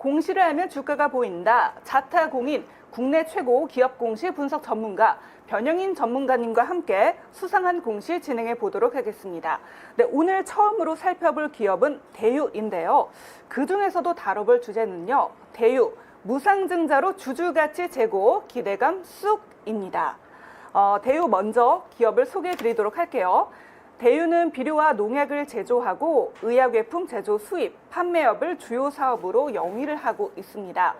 공시를 하면 주가가 보인다. 자타공인 국내 최고 기업 공시 분석 전문가 변영인 전문가님과 함께 수상한 공시 진행해 보도록 하겠습니다. 네, 오늘 처음으로 살펴볼 기업은 대유인데요. 그중에서도 다뤄볼 주제는요. 대유, 무상증자로 주주가치 제고, 기대감 쑥입니다. 대유 먼저 기업을 소개해 드리도록 할게요. 대유는 비료와 농약을 제조하고 의약외품 제조 수입, 판매업을 주요 사업으로 영위를 하고 있습니다.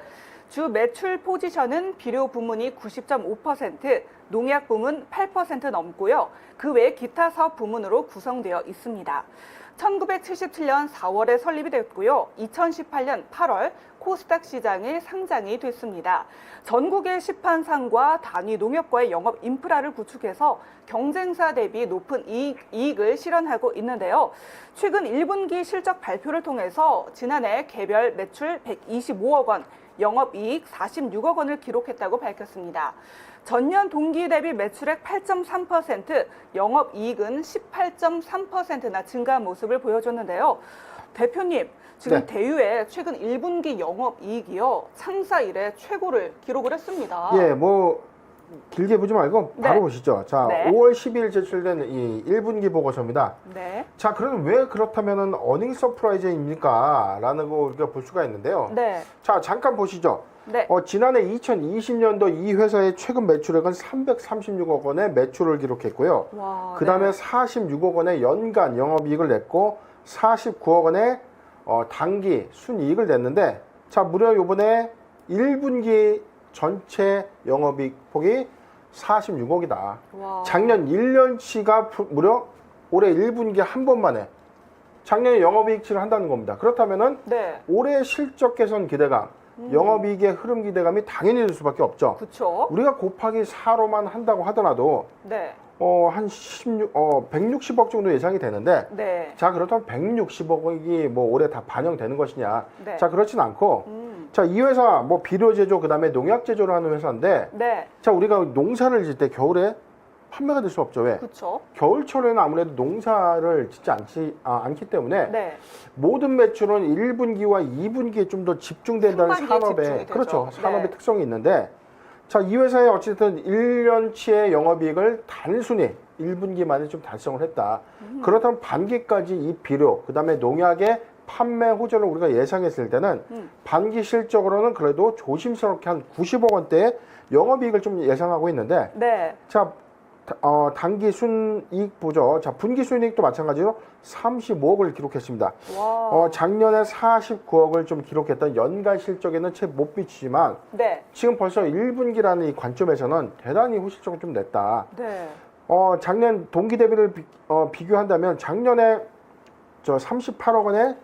주 매출 포지션은 비료 부문이 90.5%, 농약 부문 8% 넘고요. 그 외 기타 사업 부문으로 구성되어 있습니다. 1977년 4월에 설립이 됐고요. 2018년 8월 코스닥 시장에 상장이 됐습니다. 전국의 시판상과 단위 농협과의 영업 인프라를 구축해서 경쟁사 대비 높은 이익을 실현하고 있는데요. 최근 1분기 실적 발표를 통해서 지난해 개별 매출 125억 원, 영업이익 46억 원을 기록했다고 밝혔습니다. 전년 동기 대비 매출액 8.3%, 영업이익은 18.3%나 증가한 모습을 보여줬는데요. 대표님, 지금 네. 대유의 최근 1분기 영업이익이요. 창사 이래 최고를 기록을 했습니다. 예, 뭐 길게 보지 말고 바로 네. 보시죠. 자, 네. 5월 10일 제출된 이 1분기 보고서입니다. 네. 자, 그럼 왜 그렇다면은 어닝 서프라이즈입니까? 라는 거 우리가 볼 수가 있는데요. 네. 자, 잠깐 보시죠. 네. 지난해 2020년도 이 회사의 최근 매출액은 336억 원의 매출을 기록했고요. 와, 그 다음에 네. 46억 원의 연간 영업이익을 냈고 49억 원의 단기 순이익을 냈는데, 자, 무려 요번에 1분기 전체 영업이익 폭이 46억이다. 와. 작년 1년치가 무려 올해 1분기 한 번만에 작년에 영업이익치를 한다는 겁니다. 그렇다면은 네. 올해 실적 개선 기대감, 영업이익의 흐름 기대감이 당연히 될 수밖에 없죠. 그렇죠. 우리가 곱하기 4로만 한다고 하더라도 네. 한 160억 정도 예상이 되는데, 네. 자, 그렇다면 160억이 뭐 올해 다 반영되는 것이냐? 네. 자, 그렇진 않고, 자, 이 회사 뭐 비료 제조, 그다음에 농약 제조를 하는 회사인데, 네. 자, 우리가 농사를 질 때 겨울에 판매가 될 수 없죠. 왜? 그렇죠. 겨울철에는 아무래도 농사를 짓지 않기 때문에 네. 모든 매출은 1분기와 2분기에 좀 더 집중된다는 상반기에 산업의 집중이 되죠. 그렇죠. 산업의 네. 특성이 있는데, 자, 이 회사의 어쨌든 1년치의 영업이익을 단순히 1분기 만에 좀 달성을 했다. 그렇다면 반기까지 이 비료, 그다음에 농약의 판매 호조를 우리가 예상했을 때는 반기 실적으로는 그래도 조심스럽게 한 90억 원대의 영업이익을 좀 예상하고 있는데, 네. 자, 단기 순이익 보죠. 자, 분기 순이익도 마찬가지로 35억을 기록했습니다. 와. 작년에 49억을 좀 기록했던 연간 실적에는 채 못 미치지만 네. 지금 벌써 1분기라는 이 관점에서는 대단히 호실적을 좀 냈다. 네. 작년 동기 대비를 비교한다면 작년에 38억 원의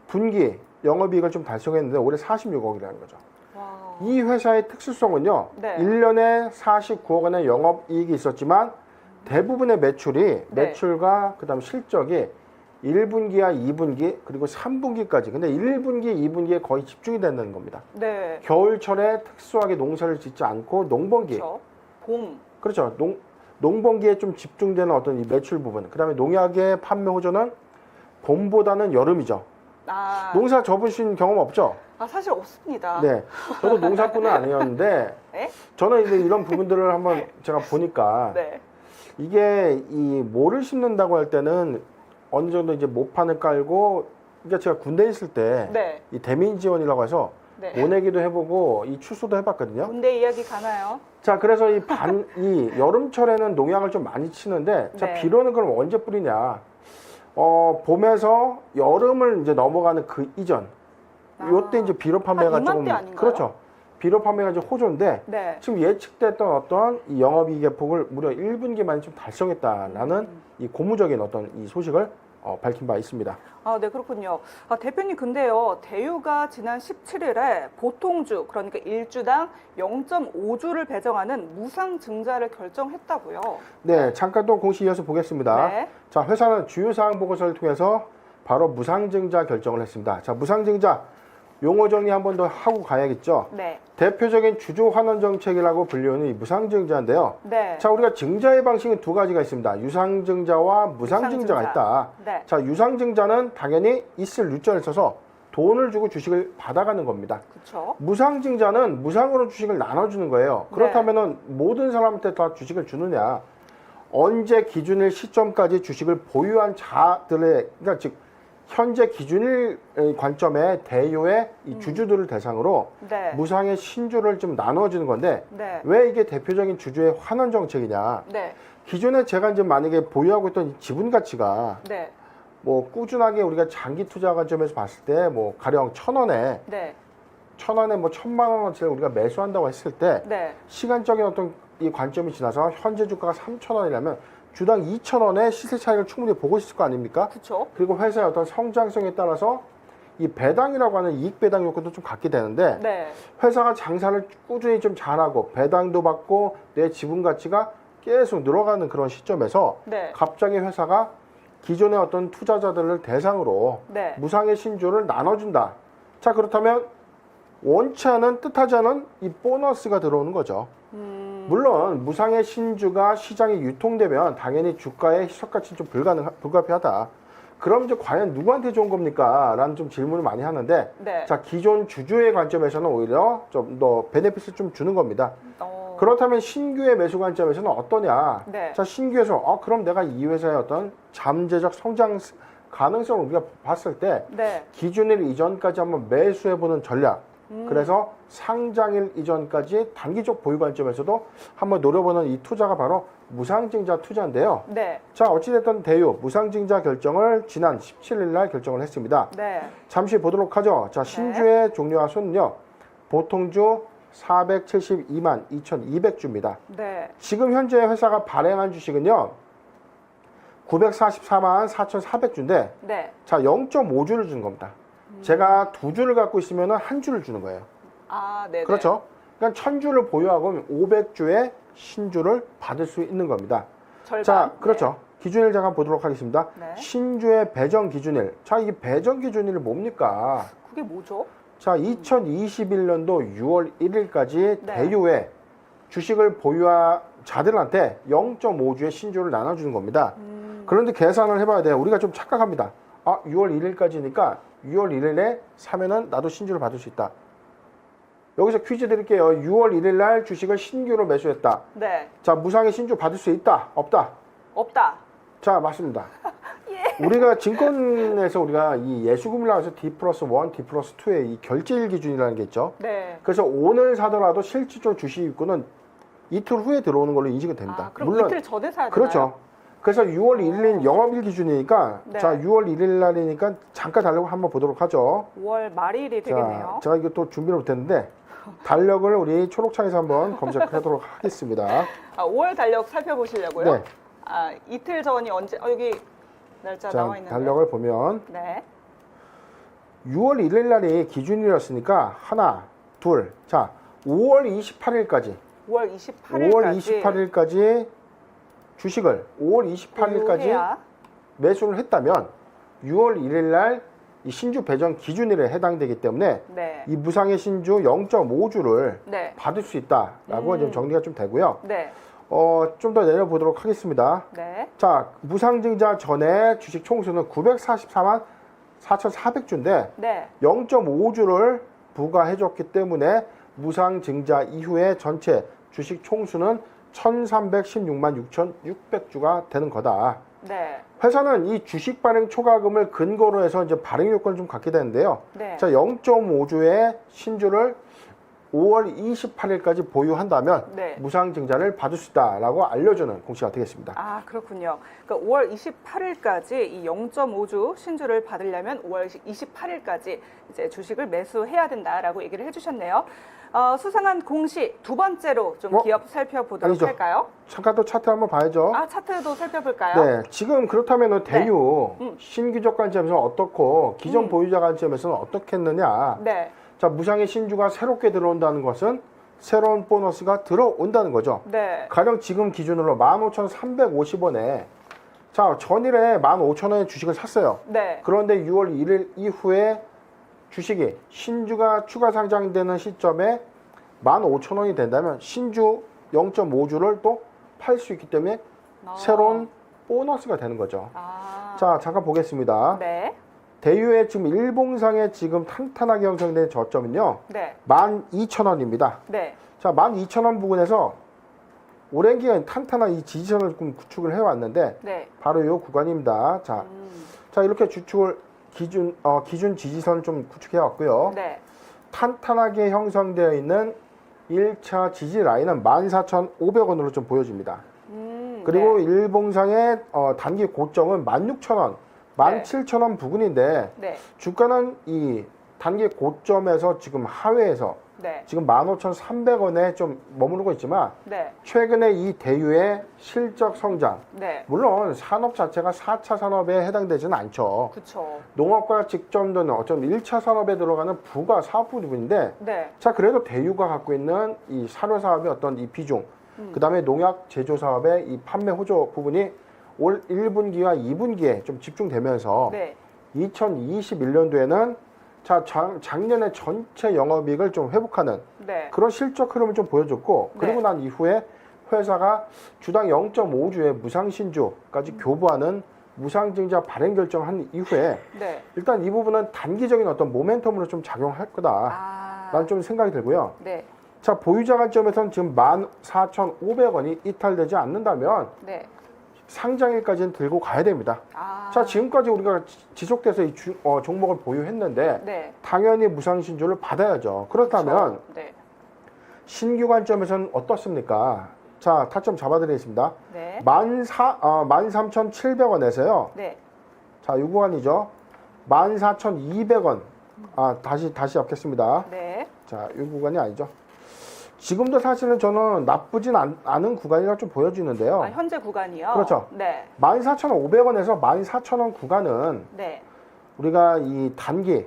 분기 영업이익을 좀 달성했는데 올해 46억이라는 거죠. 와. 이 회사의 특수성은요. 네. 1년에 49억 원의 영업이익이 있었지만 대부분의 매출과 그다음 실적이 1분기와 2분기 그리고 3분기까지. 근데 1분기, 2분기에 거의 집중이 된다는 겁니다. 네. 겨울철에 특수하게 농사를 짓지 않고 농번기. 그렇죠. 봄. 그렇죠. 농번기에 좀 집중되는 어떤 이 매출 부분. 그다음에 농약의 판매 호조는 봄보다는 여름이죠. 아. 농사 접으신 경험 없죠? 사실 없습니다. 네. 저도 농사꾼은 아니었는데 네? 저는 이제 이런 부분들을 한번 제가 보니까 네. 이게 이 모를 심는다고 할 때는 어느 정도 이제 모판을 깔고, 그러니까 제가 군대에 있을 때 네. 이 대민 지원이라고 해서 네. 모내기도 해보고 이 추수도 해봤거든요. 군대 이야기 가나요? 자, 그래서 이 여름철에는 농약을 좀 많이 치는데, 자, 네. 비료는 그럼 언제 뿌리냐? 봄에서 여름을 이제 넘어가는 그 이전, 요때 이제 비료 판매가 한 조금 이맘때 아닌가요? 그렇죠. 비료 판매가 이제 호조인데 네. 지금 예측됐던 어떤 이 영업이익의 폭을 무려 1분기 만에 좀 달성했다라는 이 고무적인 어떤 이 소식을 밝힌 바 있습니다. 네, 그렇군요. 대표님, 근데요, 대유가 지난 17일에 보통주, 그러니까 1주당 0.5주를 배정하는 무상증자를 결정했다고요. 네, 잠깐 또 공시 이어서 보겠습니다. 네. 자, 회사는 주요사항 보고서를 통해서 바로 무상증자 결정을 했습니다. 자, 무상증자 용어 정리 한 번 더 하고 가야겠죠. 네. 대표적인 주조 환원 정책이라고 불리우는 이 무상증자인데요. 네. 자, 우리가 증자의 방식은 두 가지가 있습니다. 유상증자와 무상증자가 있다. 네. 자, 유상증자는 당연히 있을 유전을 써서 돈을 주고 주식을 받아가는 겁니다. 그렇죠. 무상증자는 무상으로 주식을 나눠주는 거예요. 그렇다면은 모든 사람한테 다 주식을 주느냐? 언제 기준일 시점까지 주식을 보유한 자들의, 그러니까 즉 현재 기준일 관점의 대요의 이 주주들을 대상으로 네. 무상의 신주를 좀 나눠주는 건데 네. 왜 이게 대표적인 주주의 환원 정책이냐? 네. 기존에 제가 이제 만약에 보유하고 있던 이 지분 가치가 네. 뭐 꾸준하게 우리가 장기 투자 관점에서 봤을 때 뭐 가령 1,000원에 네. 1,000원에 뭐 1,000만 원어치를 우리가 매수한다고 했을 때 네. 시간적인 어떤 이 관점이 지나서 현재 주가가 3,000원이라면 주당 2,000원의 시세 차익을 충분히 보고 있을 거 아닙니까? 그렇죠. 그리고 회사의 어떤 성장성에 따라서 이 배당이라고 하는 이익 배당 요건도 좀 갖게 되는데 네. 회사가 장사를 꾸준히 좀 잘하고 배당도 받고 내 지분 가치가 계속 늘어가는 그런 시점에서 네. 갑자기 회사가 기존의 어떤 투자자들을 대상으로 네. 무상의 신주를 나눠준다. 자, 그렇다면 원치 않은 뜻하지 않은 이 보너스가 들어오는 거죠. 물론 무상의 신주가 시장에 유통되면 당연히 주가의 희석가치는 좀 불가피하다. 그럼 이제 과연 누구한테 좋은 겁니까? 라는 좀 질문을 많이 하는데 네. 자, 기존 주주의 관점에서는 오히려 좀 더 베네핏을 좀 주는 겁니다. 어. 그렇다면 신규의 매수 관점에서는 어떠냐? 네. 자, 신규에서 그럼 내가 이 회사의 어떤 잠재적 성장 가능성을 우리가 봤을 때 네. 기준일 이전까지 한번 매수해보는 전략. 그래서 상장일 이전까지 단기적 보유 관점에서도 한번 노려보는 이 투자가 바로 무상증자 투자인데요. 네. 자, 어찌됐든 대유 무상증자 결정을 지난 17일 날 결정을 했습니다. 네. 잠시 보도록 하죠. 자, 신주의 종료와 수는요. 보통주 472만 2,200주입니다. 네. 지금 현재 회사가 발행한 주식은요. 944만 4,400주인데 네. 자, 0.5주를 준 겁니다. 제가 2주를 갖고 있으면 1주를 주는 거예요. 아, 네. 그렇죠? 그러니까 1,000주를 보유하고 500주의 신주를 받을 수 있는 겁니다. 절반. 자, 그렇죠. 기준일 잠깐 보도록 하겠습니다. 네. 신주의 배정 기준일. 자, 이게 배정 기준일이 뭡니까? 그게 뭐죠? 자, 2021년도 6월 1일까지 네. 대유에 주식을 보유한 자들한테 0.5주의 신주를 나눠주는 겁니다. 그런데 계산을 해봐야 돼요. 우리가 좀 착각합니다. 6월 1일까지니까 6월 1일에 사면은 나도 신주를 받을 수 있다. 여기서 퀴즈 드릴게요. 6월 1일 날 주식을 신규로 매수했다. 네. 자, 무상의 신주 받을 수 있다? 없다? 없다. 자, 맞습니다. 우리가 증권에서 우리가 이 예수금이라고 해서 D+1, D+2의 이 결제일 기준이라는 게 있죠. 네. 그래서 오늘 사더라도 실질적 주식 입구는 이틀 후에 들어오는 걸로 인식이 됩니다. 아, 그럼 이틀 전에 사야 되나요? 그렇죠. 그래서 6월 1일인 영업일 기준이니까 네. 자, 6월 1일 날이니까 잠깐 달력을 한번 보도록 하죠. 5월 말일이 되겠네요. 자, 제가 이거 또 준비를 못했는데 달력을 우리 초록창에서 한번 검색하도록 하겠습니다. 5월 달력 살펴보시려고요? 네. 이틀 전이 언제? 여기 날짜 자, 나와 있는데. 달력을 보면 네. 6월 1일 날이 기준일이었으니까 하나, 둘. 자, 5월 28일까지. 5월 28일까지. 5월 28일까지 주식을 5월 28일까지 매수를 했다면 6월 1일 날 이 신주 배정 기준일에 해당되기 때문에 네. 이 무상의 신주 0.5주를 네. 받을 수 있다라고 좀 정리가 좀 되고요. 네. 좀 더 내려보도록 하겠습니다. 네. 자, 무상증자 전에 주식 총수는 944만 4,400주인데 네. 0.5주를 부과해줬기 때문에 무상증자 이후에 전체 주식 총수는 1,316만 6,600주가 되는 거다. 네. 회사는 이 주식 발행 초과금을 근거로 해서 이제 발행 요건을 좀 갖게 되는데요. 네. 자, 0.5주의 신주를 5월 28일까지 보유한다면 네. 무상증자를 받을 수 있다라고 알려주는 공시가 되겠습니다. 아, 그렇군요. 그러니까 5월 28일까지 이 0.5주 신주를 받으려면 5월 28일까지 이제 주식을 매수해야 된다라고 얘기를 해주셨네요. 수상한 공시 두 번째로 좀 기업 살펴보도록 아니죠. 할까요? 잠깐 또 차트 한번 봐야죠. 차트도 살펴볼까요? 네, 지금 그렇다면 대유 네. 신규적 관점에서 어떻고 기존 보유자 관점에서는 어떻겠느냐. 네. 자, 무상의 신주가 새롭게 들어온다는 것은 새로운 보너스가 들어온다는 거죠. 네. 가령 지금 기준으로 15,350원에 자, 전일에 15,000원에 주식을 샀어요. 네. 그런데 6월 1일 이후에 주식이 신주가 추가 상장되는 시점에 15,000원이 된다면 신주 0.5주를 또 팔 수 있기 때문에 아. 새로운. 새로운 보너스가 되는 거죠. 자, 잠깐 보겠습니다. 네. 대유의 지금 일봉상에 지금 탄탄하게 형성된 저점은요. 네. 12,000원입니다. 네. 자, 12,000원 부근에서 오랜 기간 탄탄한 이 지지선을 좀 구축을 해왔는데 네. 바로 이 구간입니다. 자, 자 이렇게 주축을 기준 지지선 좀 구축해왔고요. 네. 탄탄하게 형성되어 있는 1차 지지 라인은 14,500원으로 좀 보여집니다. 그리고 네. 일봉상의 단기 고점은 16,000원, 17,000원 부근인데 네. 주가는 이 단기 고점에서 지금 하회해서 네. 지금 15,300원에 좀 머무르고 있지만 네. 최근에 이 대유의 실적 성장, 네. 물론 산업 자체가 4차 산업에 해당되지는 않죠. 그쵸. 농업과 직접되는 어쩜 1차 산업에 들어가는 부가 사업 부분인데 네. 자 그래도 대유가 갖고 있는 이 사료 사업의 어떤 이 비중, 그다음에 농약 제조 사업의 이 판매 호조 부분이 올 1분기와 2분기에 좀 집중되면서 네. 2021년도에는 자 작년에 전체 영업이익을 좀 회복하는 네. 그런 실적 흐름을 좀 보여줬고 그리고 네. 난 이후에 회사가 주당 0.5주의 무상신주까지 교부하는 무상증자 발행 결정한 이후에 네. 일단 이 부분은 단기적인 어떤 모멘텀으로 좀 작용할 거다 아. 라는 좀 생각이 들고요. 네. 자 보유자 관점에서는 지금 14,500원이 이탈되지 않는다면 네. 상장일까지는 들고 가야 됩니다. 아. 자 지금까지 우리가 지속돼서 이 종목을 보유했는데 네. 당연히 무상신주를 받아야죠. 그렇다면 그쵸. 네. 신규 관점에서는 어떻습니까? 자 타점 잡아드리겠습니다. 네. 13,700원에서요. 네. 자 이 구간이죠. 14,200원. 다시 잡겠습니다. 네. 자 이 구간이 아니죠. 지금도 사실은 저는 나쁘진 않은 구간이라 좀 보여지는데요. 아, 현재 구간이요? 그렇죠. 네. 14,500원에서 14,000원 구간은 네. 우리가 이 단기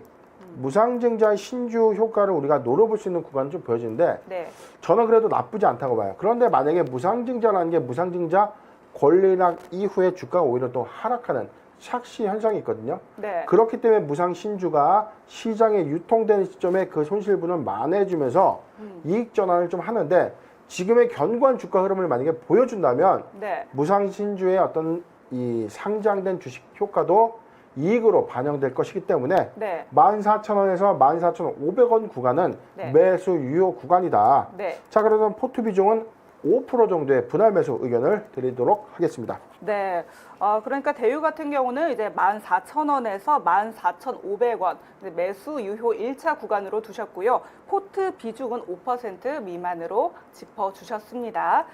무상증자의 신주 효과를 우리가 노려볼 수 있는 구간은 좀 보여지는데 네. 저는 그래도 나쁘지 않다고 봐요. 그런데 만약에 무상증자라는 게 무상증자 권리락 이후에 주가가 오히려 또 하락하는 착시 현상이 있거든요. 네. 그렇기 때문에 무상신주가 시장에 유통되는 시점에 그 손실분을 만회해주면서 이익 전환을 좀 하는데 지금의 견고한 주가 흐름을 만약에 보여준다면 네. 무상신주의 어떤 이 상장된 주식 효과도 이익으로 반영될 것이기 때문에 네. 14,000원에서 14,500원 구간은 네. 매수 유효 구간이다. 네. 자, 그러면 포트 비중은 5% 정도의 분할 매수 의견을 드리도록 하겠습니다. 네. 그러니까 대유 같은 경우는 이제 14,000원에서 14,500원 매수 유효 1차 구간으로 두셨고요. 포트 비중은 5% 미만으로 짚어주셨습니다.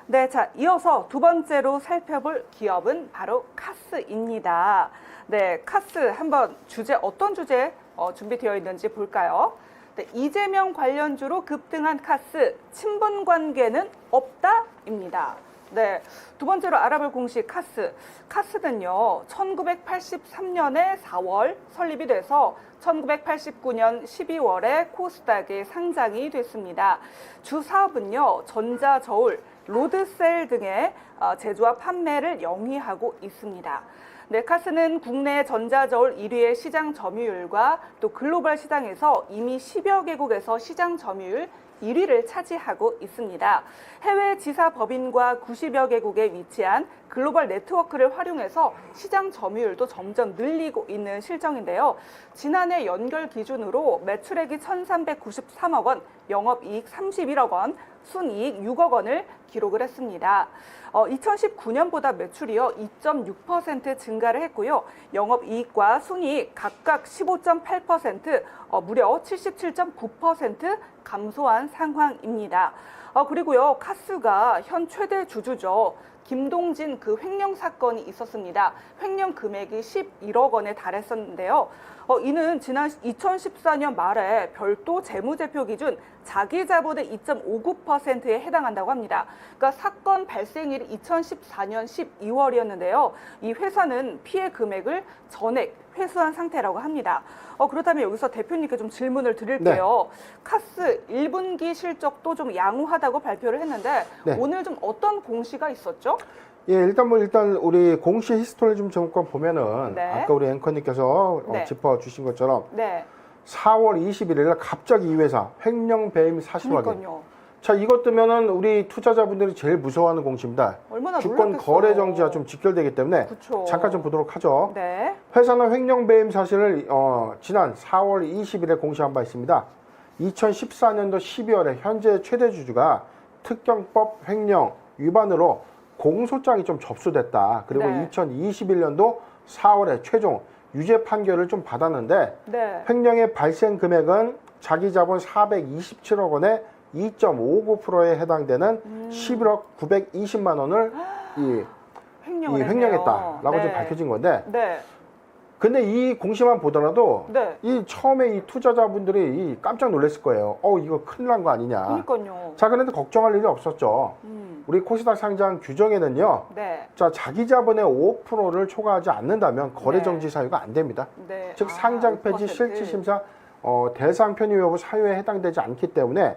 네, 자, 이어서 두 번째로 살펴볼 기업은 바로 카스입니다. 네, 카스 한번 어떤 주제 준비되어 있는지 볼까요? 네, 이재명 관련주로 급등한 카스, 친분 관계는 없다입니다. 네, 두 번째로 알아볼 공식 카스. 카스는요, 1983년에 4월 설립이 돼서 1989년 12월에 코스닥에 상장이 됐습니다. 주 사업은요, 전자저울, 로드셀 등의 제조와 판매를 영위하고 있습니다. 네, 카스는 국내 전자저울 1위의 시장 점유율과 또 글로벌 시장에서 이미 10여 개국에서 시장 점유율 1위를 차지하고 있습니다. 해외 지사 법인과 90여 개국에 위치한 글로벌 네트워크를 활용해서 시장 점유율도 점점 늘리고 있는 실정인데요. 지난해 연결 기준으로 매출액이 1,393억 원, 영업이익 31억 원, 순이익 6억 원을 기록을 했습니다. 2019년보다 매출이요 2.6% 증가를 했고요. 영업이익과 순이익 각각 15.8%, 무려 77.9% 감소한 상황입니다. 그리고요 카스가 현 최대 주주죠. 김동진 그 횡령 사건이 있었습니다. 횡령 금액이 11억 원에 달했었는데요. 이는 지난 2014년 말에 별도 재무제표 기준 자기 자본의 2.59%에 해당한다고 합니다. 그러니까 사건 발생일이 2014년 12월이었는데요. 이 회사는 피해 금액을 전액 회수한 상태라고 합니다. 그렇다면 여기서 대표님께 좀 질문을 드릴게요. 네. 카스 1분기 실적도 좀 양호하다고 발표를 했는데 네. 오늘 좀 어떤 공시가 있었죠? 예, 일단 우리 공시 히스토리 좀 잠깐 보면은 네. 아까 우리 앵커님께서 네. 짚어주신 것처럼 네. 4월 21일 날 갑자기 이 회사 횡령 배임 사실 확인. 자, 이것 뜨면은 우리 투자자분들이 제일 무서워하는 공시입니다. 얼마나 주권 놀랐겠어요. 거래 정지와 좀 직결되기 때문에 그쵸. 잠깐 좀 보도록 하죠. 네. 회사는 횡령 배임 사실을 지난 4월 20일에 공시한 바 있습니다. 2014년도 12월에 현재 최대 주주가 특경법 횡령 위반으로 공소장이 좀 접수됐다. 그리고 네. 2021년도 4월에 최종 유죄 판결을 좀 받았는데 네. 횡령의 발생 금액은 자기 자본 427억 원에 2.59%에 해당되는 11억 920만 원을 이 횡령했다라고 네. 좀 밝혀진 건데, 네. 근데 이 공시만 보더라도 네. 이 처음에 이 투자자분들이 이 깜짝 놀랐을 거예요. 이거 큰일 난 거 아니냐. 그러니까요. 자, 그런데 걱정할 일이 없었죠. 우리 코스닥 상장 규정에는요. 네. 자, 자기 자본의 5%를 초과하지 않는다면 거래 네. 정지 사유가 안 됩니다. 네. 즉 상장 폐지 5%. 실질 심사 대상 편입 여부 사유에 해당되지 않기 때문에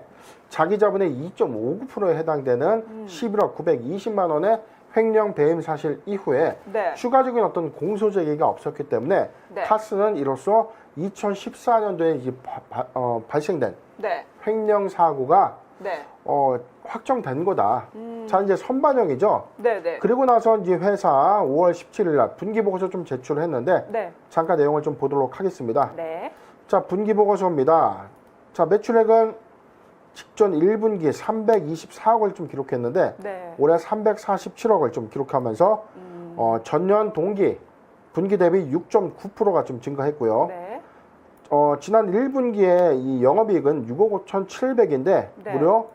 자기 자본의 2.59%에 해당되는 11억 920만 원의 횡령 배임 사실 이후에 네. 추가적인 어떤 공소 제기가 없었기 때문에 네. 카스는 이로써 2014년도에 이제 발생된 네. 횡령 사고가 네. 확정된 거다. 자, 이제 선반영이죠. 네. 네. 그리고 나서 이제 회사 5월 17일 날 분기 보고서 좀 제출을 했는데 네. 잠깐 내용을 좀 보도록 하겠습니다. 네. 자, 분기 보고서입니다. 자, 매출액은 직전 1분기에 324억을 좀 기록했는데 네. 올해 347억을 좀 기록하면서 전년 동기 분기 대비 6.9%가 좀 증가했고요. 네. 지난 1분기에 이 영업이익은 6억 5,700인데 네. 무려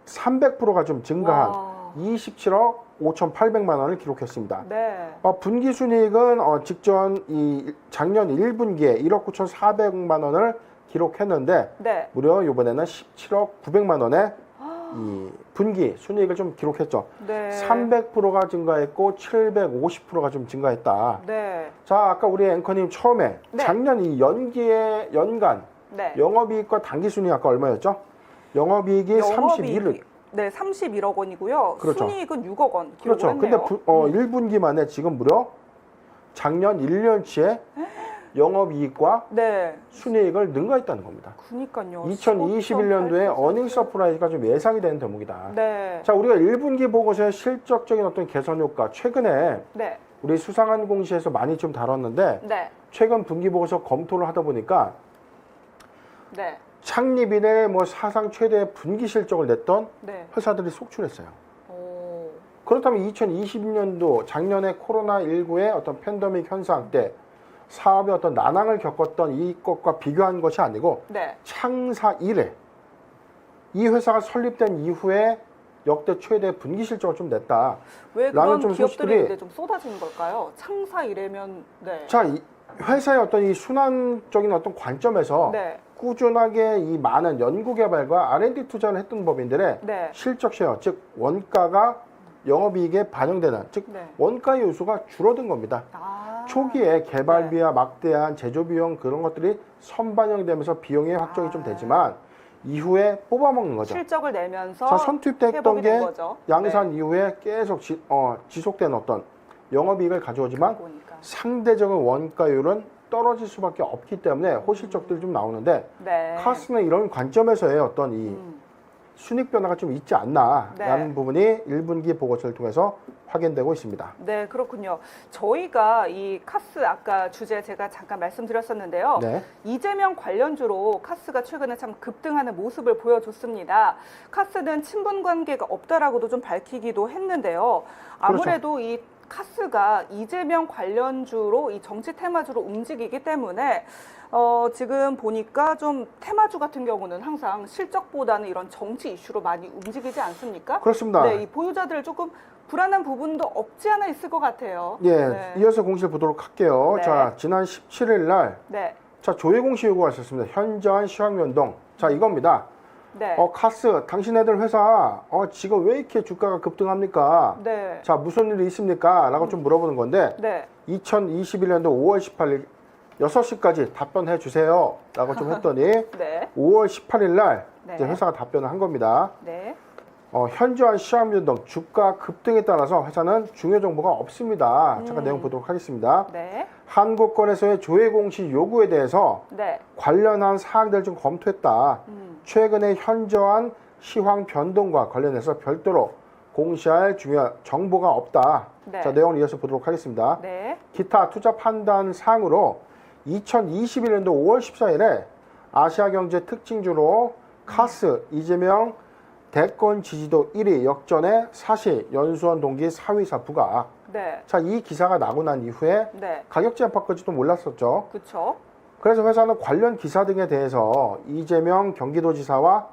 300%가 좀 증가한 와. 27억 5,800만 원을 기록했습니다. 네. 분기 순이익은 직전 이 작년 1분기에 1억 9,400만 원을 기록했는데 네. 무려 이번에는 17억 900만 원의 이 분기 순이익을 좀 기록했죠. 네. 300%가 증가했고 750%가 좀 증가했다. 네. 자, 아까 우리 앵커님 처음에 네. 작년 이 연간 네. 영업이익과 단기순이익 아까 얼마였죠? 영업이익이 31억. 네, 31억 원이고요. 그렇죠. 순이익은 6억 원 그렇죠. 기록을 근데 했네요. 1분기 만에 지금 무려 작년 1년치의 영업이익과 네. 순이익을 능가했다는 겁니다. 그니까요. 2021년도에 15.8%. 어닝 서프라이즈가 좀 예상이 되는 대목이다. 네. 자, 우리가 1분기 보고서의 실적적인 어떤 개선 효과, 최근에 네. 우리 수상한 공시에서 많이 좀 다뤘는데 네. 최근 분기 보고서 검토를 하다 보니까 네. 창립 이래 뭐 사상 최대의 분기 실적을 냈던 네. 회사들이 속출했어요. 오. 그렇다면 2020년도 작년에 코로나19의 어떤 팬데믹 현상 때 사업의 어떤 난항을 겪었던 이것과 비교한 것이 아니고 네. 창사 이래 이 회사가 설립된 이후에 역대 최대 분기 실적을 좀 냈다. 왜 라는 그런 좀 기업들이 소식들이- 이제 좀 쏟아지는 걸까요? 창사 이래면 네. 자, 이 회사의 어떤 이 순환적인 어떤 관점에서 네. 꾸준하게 이 많은 연구개발과 R&D 투자를 했던 법인들의 네. 실적 쉐어, 즉 원가가 영업이익에 반영되는, 즉 네. 원가 요소가 줄어든 겁니다. 아. 초기에 개발비와 막대한 제조비용 그런 것들이 선반영되면서 비용의 확정이 좀 되지만 이후에 뽑아먹는 거죠. 실적을 내면서 자, 선투입됐던 회복이 된 게 거죠. 양산 이후에 계속 지속된 어떤 영업이익을 가져오지만 보니까. 상대적인 원가율은 떨어질 수밖에 없기 때문에 호실적들이 좀 나오는데 네. 카스는 이런 관점에서의 어떤 이 순익 변화가 좀 있지 않나라는 네. 부분이 1분기 보고서를 통해서 확인되고 있습니다. 네, 그렇군요. 저희가 이 카스 아까 주제 제가 잠깐 말씀드렸었는데요. 네. 이재명 관련주로 카스가 최근에 참 급등하는 모습을 보여줬습니다. 카스는 친분 관계가 없다라고도 좀 밝히기도 했는데요. 아무래도 이 카스가 이재명 관련주로 이 정치 테마주로 움직이기 때문에 지금 보니까 좀 테마주 같은 경우는 항상 실적보다는 이런 정치 이슈로 많이 움직이지 않습니까? 그렇습니다. 네, 이 보유자들 조금 불안한 부분도 없지 않아 있을 것 같아요. 예, 네. 이어서 공시를 보도록 할게요. 네. 자, 지난 17일 날, 네, 자, 조회 공시 요구가 있었습니다. 현저한 시황변동. 자, 이겁니다. 네, 카스, 당신네들 회사, 지금 왜 이렇게 주가가 급등합니까? 네, 자, 무슨 일이 있습니까? 라고 좀 물어보는 건데, 네, 2021년도 5월 18일 6시까지 답변해 주세요. 라고 좀 했더니, 네, 5월 18일 날, 네. 이제 회사가 답변을 한 겁니다. 네, 현저한 시황변동, 주가 급등에 따라서 회사는 중요 정보가 없습니다. 잠깐 내용 보도록 하겠습니다. 네, 한국거래소의 조회 공시 요구에 대해서 네, 관련한 사항들을 좀 검토했다. 최근에 현저한 시황 변동과 관련해서 별도로 공시할 중요한 정보가 없다. 네. 자, 내용을 이어서 보도록 하겠습니다. 네. 기타 투자 판단 사항으로 2021년도 5월 14일에 아시아경제 특징주로 카스 이재명 대권 지지도 1위 역전의 사실 연수원 동기 4위사 부가. 네. 자, 이 기사가 나고 난 이후에 네. 가격 제한법까지도 몰랐었죠. 그렇죠. 그래서 회사는 관련 기사 등에 대해서 이재명 경기도지사와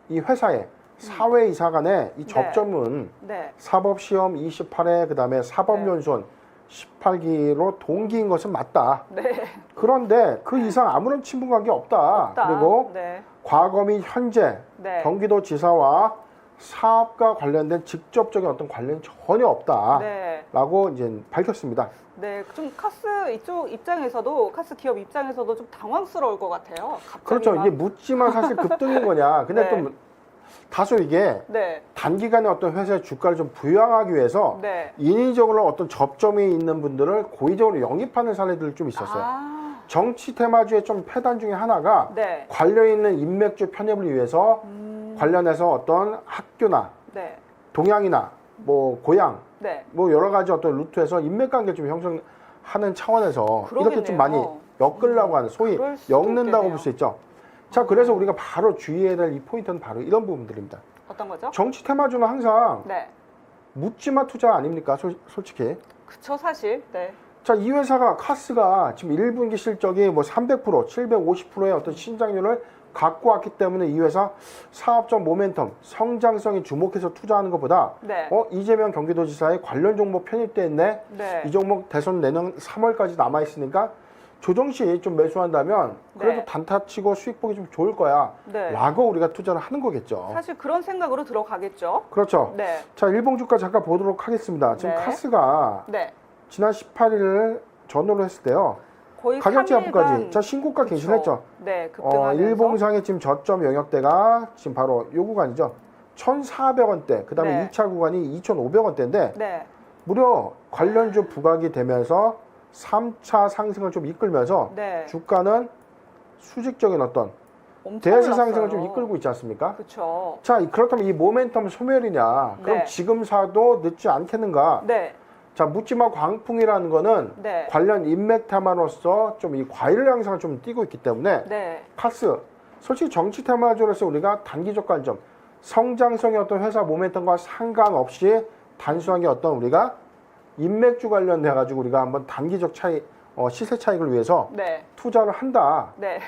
이 회사의 사회이사 간의 이 접점은 네. 사법시험 28회 그다음에 사법연수원 18기로 동기인 것은 맞다. 네. 그런데 그 이상 아무런 친분관계 없다. 그리고 네. 과거 및 현재 네. 경기도지사와 사업과 관련된 직접적인 어떤 관련이 전혀 없다. 네. 라고 이제 밝혔습니다. 네, 좀 카스 이쪽 입장에서도 카스 기업 입장에서도 좀 당황스러울 것 같아요. 갑자기 그렇죠. 막. 이게 묻지만 사실 급등인 거냐. 근데 네. 또 다소 이게 네. 단기간에 어떤 회사의 주가를 좀 부양하기 위해서 네. 인위적으로 어떤 접점이 있는 분들을 고의적으로 영입하는 사례들이 좀 있었어요. 아. 정치 테마주의 좀 패단 중에 하나가 네. 관련 있는 인맥주 편입을 위해서 관련해서 어떤 학교나 네. 동양이나 뭐 고향 네. 뭐 여러 가지 어떤 루트에서 인맥 관계를 좀 형성하는 차원에서 이렇게 좀 많이 그러겠네요. 엮으려고 하는 소위 그럴 수도 엮는다고 있겠네요. 볼 수 있죠. 자, 그래서 우리가 바로 주의해야 될 이 포인트는 바로 이런 부분들입니다. 어떤 거죠? 정치 테마주는 항상 네. 묻지마 투자 아닙니까? 솔직히. 그쵸, 사실. 네. 자, 이 회사가 카스가 지금 1분기 실적이 뭐 300%, 750%의 어떤 신장률을 갖고 왔기 때문에 이 회사 사업적 모멘텀, 성장성이 주목해서 투자하는 것보다 네. 이재명 경기도지사의 관련 종목 편입돼 있네. 네. 이 종목 대선 내년 3월까지 남아 있으니까 조정시 좀 매수한다면 그래도 네. 단타치고 수익 보기 좀 좋을 거야. 네. 라고 우리가 투자를 하는 거겠죠. 사실 그런 생각으로 들어가겠죠. 그렇죠. 네. 자, 일봉 주가 잠깐 보도록 하겠습니다. 지금 네. 카스가 네. 지난 18일을 전후로 했을 때요. 거의 가격 3일간 제한까지 자 신고가 그쵸. 갱신했죠. 네, 급등하면서. 일봉상의 지금 저점 영역대가 지금 바로 요 구간이죠. 1,400원대. 그다음에 네. 2차 구간이 2,500원대인데 네. 무려 관련주 부각이 되면서 3차 상승을 좀 이끌면서 네. 주가는 수직적인 어떤 엄청 대세 상승을 올랐어요. 좀 이끌고 있지 않습니까? 그렇죠. 자, 그렇다면 이 모멘텀 소멸이냐? 그럼 네. 지금 사도 늦지 않겠는가? 네. 자, 묻지마 광풍이라는 거는 네. 관련 인맥 테마로서 좀 이 과일 양상을 좀 띄고 있기 때문에 네. 카스 솔직히 정치 테마주로서 우리가 단기적 관점 성장성의 어떤 회사 모멘텀과 상관없이 단순하게 어떤 우리가 인맥주 관련돼 가지고 우리가 한번 단기적 차이 시세 차익을 위해서 네. 투자를 한다라고 네.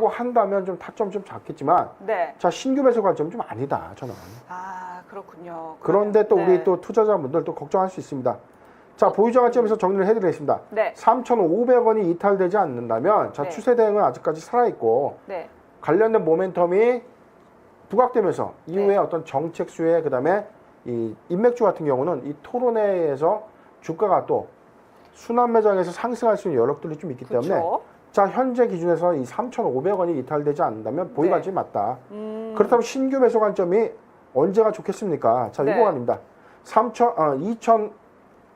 한다면 좀 타점 좀 작겠지만 네. 자 신규 매수 관점 좀 아니다 저는. 아, 그렇군요. 그런데 또 네. 우리 또 투자자분들 또 걱정할 수 있습니다. 자, 보유자 관점에서 정리를 해드리겠습니다. 네. 3,500원이 이탈되지 않는다면 자 네. 추세 대응은 아직까지 살아있고 네. 관련된 모멘텀이 부각되면서 이후에 네. 어떤 정책 수혜 그다음에 이 인맥주 같은 경우는 이 토론회에서 주가가 또 순환 매장에서 상승할 수 있는 여력들이 좀 있기 때문에 그렇죠. 자 현재 기준에서 이 3,500원이 이탈되지 않는다면 보유 네. 관점이 맞다. 그렇다면 신규 매수 관점이 언제가 좋겠습니까? 자, 이 네. 구간입니다. 2,000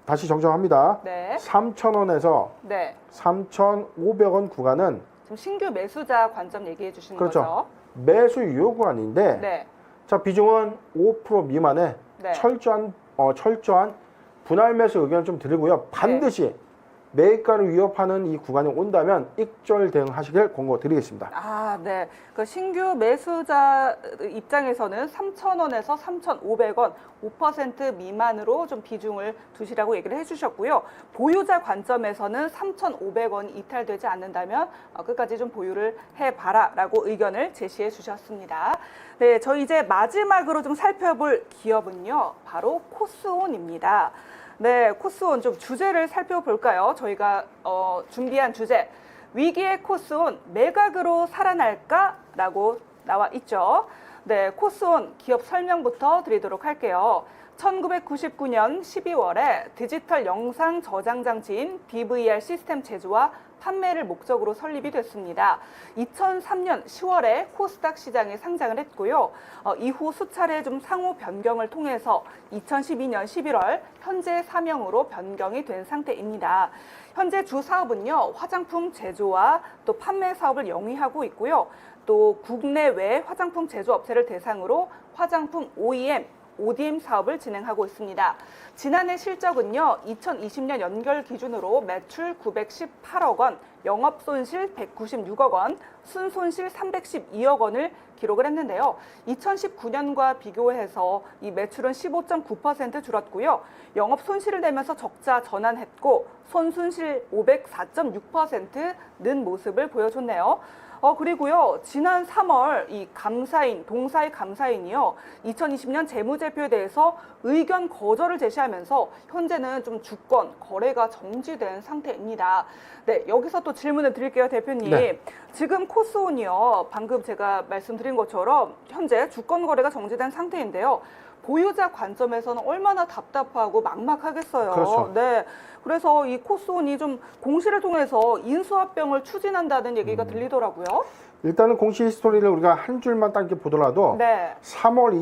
다시 정정합니다. 네. 3,000원에서 네. 3,500원 구간은 지금 신규 매수자 관점 얘기해 주시는 그렇죠. 거죠? 매수 유효 구간인데 네. 자 비중은 5% 미만의 네. 철저한 분할 매수 의견을 좀 드리고요. 반드시 매입가를 위협하는 이 구간이 온다면 익절 대응하시길 권고드리겠습니다. 아, 네. 그 신규 매수자 입장에서는 3,000원에서 3,500원 5% 미만으로 좀 비중을 두시라고 얘기를 해주셨고요. 보유자 관점에서는 3,500원이 이탈되지 않는다면 끝까지 좀 보유를 해봐라라고 의견을 제시해 주셨습니다. 네, 저희 이제 마지막으로 좀 살펴볼 기업은요, 바로 코스온입니다. 네, 코스온 좀 주제를 살펴볼까요? 저희가 준비한 주제, 위기의 코스온 매각으로 살아날까라고 나와 있죠. 네, 코스온 기업 설명부터 드리도록 할게요. 1999년 12월에 디지털 영상 저장 장치인 DVR 시스템 제조와 판매를 목적으로 설립이 됐습니다. 2003년 10월에 코스닥 시장에 상장을 했고요. 이후 수차례 좀 상호 변경을 통해서 2012년 11월 현재 사명으로 변경이 된 상태입니다. 현재 주 사업은요, 화장품 제조와 또 판매 사업을 영위하고 있고요. 또 국내외 화장품 제조업체를 대상으로 화장품 OEM, ODM 사업을 진행하고 있습니다. 지난해 실적은요, 2020년 연결 기준으로 매출 918억 원, 영업 손실 196억 원, 순손실 312억 원을 기록을 했는데요. 2019년과 비교해서 이 매출은 15.9% 줄었고요. 영업 손실을 내면서 적자 전환했고 손순실 504.6% 는 모습을 보여줬네요. 그리고요, 지난 3월 이 감사인, 동사의 감사인이요, 2020년 재무제표에 대해서 의견 거절을 제시하면서 현재는 좀 주권, 거래가 정지된 상태입니다. 네, 여기서 또 질문을 드릴게요, 대표님. 네. 지금 코스온이요, 방금 제가 말씀드린 것처럼 현재 주권 거래가 정지된 상태인데요. 보유자 관점에서는 얼마나 답답하고 막막하겠어요. 그렇죠. 네. 그래서 이 코스온이 좀 공시를 통해서 인수합병을 추진한다는 얘기가 들리더라고요. 일단은 공시 히스토리를 우리가 한 줄만 딱 이렇게 보더라도 네. 3월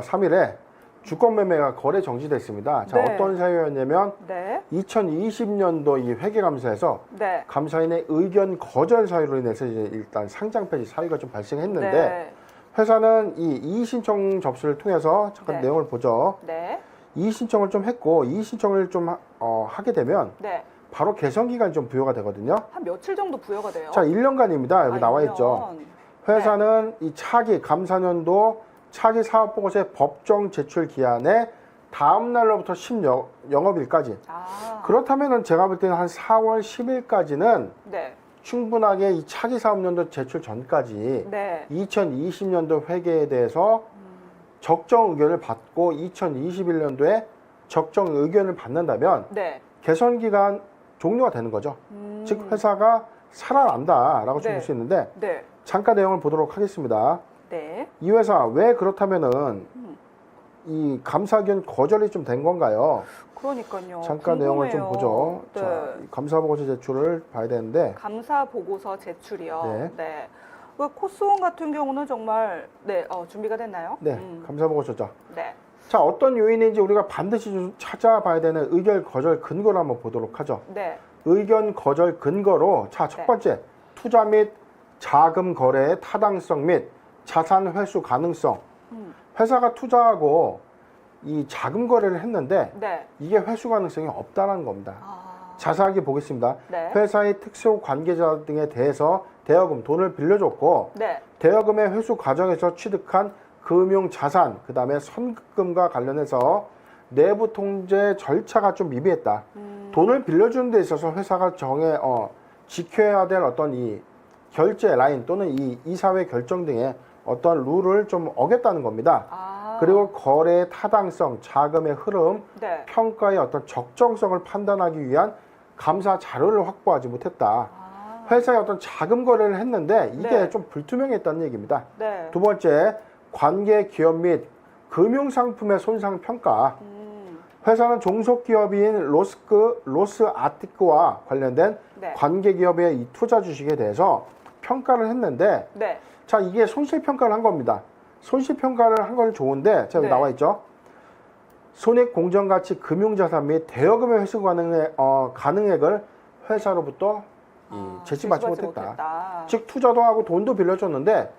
3일에 주권 매매가 거래 정지됐습니다. 자, 네. 어떤 사유였냐면 네. 2020년도 이 회계감사에서 네. 감사인의 의견 거절 사유로 인해서 이제 일단 상장 폐지 사유가 좀 발생했는데 네. 회사는 이 이의신청 접수를 통해서 잠깐 네. 내용을 보죠. 네. 이의신청을 좀 했고 이의신청을 좀 하게 되면 네. 바로 개선 기간이 좀 부여가 되거든요. 한 며칠 정도 부여가 돼요? 자, 1년간입니다. 여기 나와 1년. 있죠. 회사는 이 차기 감사년도 차기 사업보고서의 법정 제출 기한에 다음 날로부터 10영업일까지. 아. 그렇다면은 제가 볼 때는 한 4월 10일까지는 네. 충분하게 이 차기 사업년도 제출 전까지 네. 2020년도 회계에 대해서 적정 의견을 받고 2021년도에 적정 의견을 받는다면 네. 개선 기간 종료가 되는 거죠. 즉 회사가 살아난다라고 좀 네. 볼 수 있는데 네. 잠깐 내용을 보도록 하겠습니다. 네. 이 회사 왜 그렇다면은 이 감사 의견 거절이 좀 된 건가요? 그러니까요. 잠깐 내용을 좀 보죠. 네. 자, 이 감사 보고서 제출을 봐야 되는데 감사 보고서 제출이요. 네. 네. 그 코스온 같은 경우는 정말 준비가 됐나요? 네, 감사 보고서죠. 네. 자, 어떤 요인인지 우리가 반드시 좀 찾아봐야 되는 의견 거절 근거를 한번 보도록 하죠. 네. 의견 거절 근거로 자, 첫 네. 번째 투자 및 자금 거래의 타당성 및 자산 회수 가능성. 회사가 투자하고 이 자금 거래를 했는데 네. 이게 회수 가능성이 없다는 겁니다. 아. 자세하게 보겠습니다. 네. 회사의 특수 관계자 등에 대해서 대여금 돈을 빌려줬고 네. 대여금의 회수 과정에서 취득한 금융 자산, 그 다음에 선급금과 관련해서 내부 통제 절차가 좀 미비했다. 돈을 빌려주는 데 있어서 회사가 지켜야 될 어떤 이 결제 라인 또는 이 이사회 결정 등의 어떤 룰을 좀 어겼다는 겁니다. 아. 그리고 거래의 타당성, 자금의 흐름, 네. 평가의 어떤 적정성을 판단하기 위한 감사 자료를 확보하지 못했다. 아. 회사의 어떤 자금 거래를 했는데 이게 네. 좀 불투명했다는 얘기입니다. 네. 두 번째, 관계 기업 및 금융 상품의 손상 평가. 회사는 종속기업인 로스아티크와 관련된 네. 관계 기업의 이 투자 주식에 대해서 평가를 했는데 네. 자, 이게 손실 평가를 한 겁니다. 손실 평가를 한 건 좋은데 자, 여기 네. 나와 있죠. 손익 공정가치 금융자산 및 대여금의 회수 가능액을 회사로부터 제시받지 못했다. 즉 투자도 하고 돈도 빌려줬는데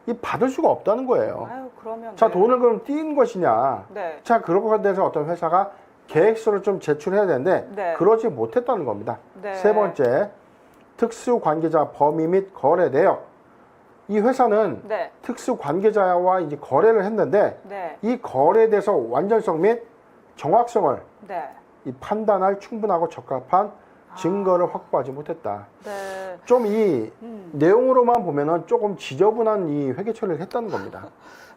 이 받을 수가 없다는 거예요. 아유, 그러면 자, 네. 돈을 그럼 띈 것이냐? 네. 자, 그런 것에 대해서 어떤 회사가 계획서를 좀 제출해야 되는데 네. 그러지 못했다는 겁니다. 네. 세 번째, 특수 관계자 범위 및 거래 내역. 이 회사는 네. 특수 관계자와 이제 거래를 했는데 네. 이 거래에 대해서 완전성 및 정확성을 네. 이 판단할 충분하고 적합한 증거를 확보하지 못했다. 네. 좀 이 내용으로만 보면은 조금 지저분한 이 회계 처리를 했다는 겁니다.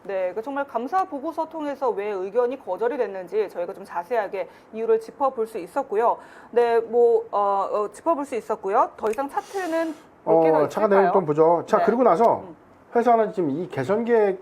네, 정말 감사 보고서 통해서 왜 의견이 거절이 됐는지 저희가 좀 자세하게 이유를 짚어볼 수 있었고요. 네, 짚어볼 수 있었고요. 더 이상 차트는 몇 개가 있을까요? 잠깐 내용 좀 보죠. 자, 네. 그리고 나서 회사는 지금 이 개선 계획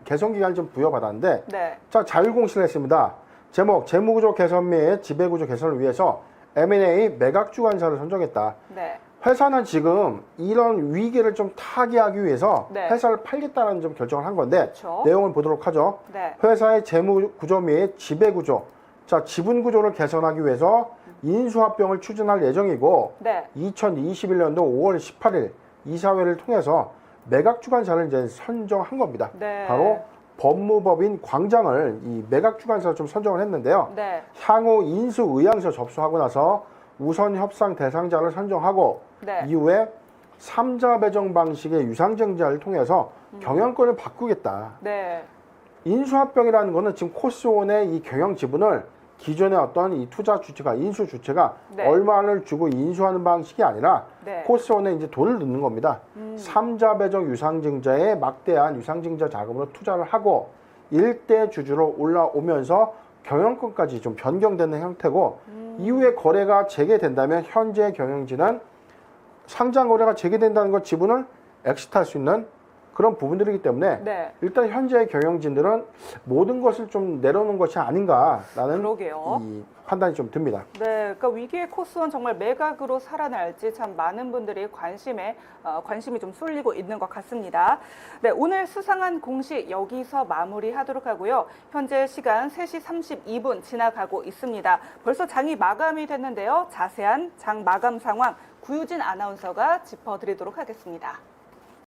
개선 기간을 좀 부여받았는데 네, 자, 자율공시를 했습니다. 제목, 재무구조 개선 및 지배구조 개선을 위해서 M&A 매각 주관사를 선정했다. 네, 회사는 지금 이런 위기를 좀 타개하기 위해서 네. 회사를 팔겠다는 좀 결정을 한 건데 그렇죠. 내용을 보도록 하죠. 네, 회사의 재무구조 및 지배구조, 자, 지분구조를 개선하기 위해서 인수합병을 추진할 예정이고 네, 2021년도 5월 18일 이사회를 통해서 매각 주관사를 이제 선정한 겁니다. 네. 바로 법무법인 광장을 이 매각 주관사로 좀 선정을 했는데요. 네. 향후 인수 의향서 접수하고 나서 우선 협상 대상자를 선정하고 네. 이후에 3자 배정 방식의 유상증자를 통해서 경영권을 바꾸겠다. 네. 인수합병이라는 거는 지금 코스온의 이 경영 지분을 기존의 어떤 이 투자 주체가 인수 주체가 네. 얼마를 주고 인수하는 방식이 아니라 네. 코스온에 이제 돈을 넣는 겁니다. 3자 배정 유상증자에 막대한 유상증자 자금으로 투자를 하고 일대 주주로 올라오면서 경영권까지 좀 변경되는 형태고 이후에 거래가 재개된다면 현재 경영진은 상장 거래가 재개된다는 것 지분을 엑시트할 수 있는 그런 부분들이기 때문에 네. 일단 현재 경영진들은 모든 것을 좀 내려놓은 것이 아닌가라는 그러게요. 이 판단이 좀 듭니다. 네, 그러니까 위기의 코스온 정말 매각으로 살아날지 참 많은 분들이 관심이 좀 쏠리고 있는 것 같습니다. 네, 오늘 수상한 공시 여기서 마무리하도록 하고요. 현재 시간 3시 32분 지나가고 있습니다. 벌써 장이 마감이 됐는데요. 자세한 장 마감 상황 구유진 아나운서가 짚어드리도록 하겠습니다.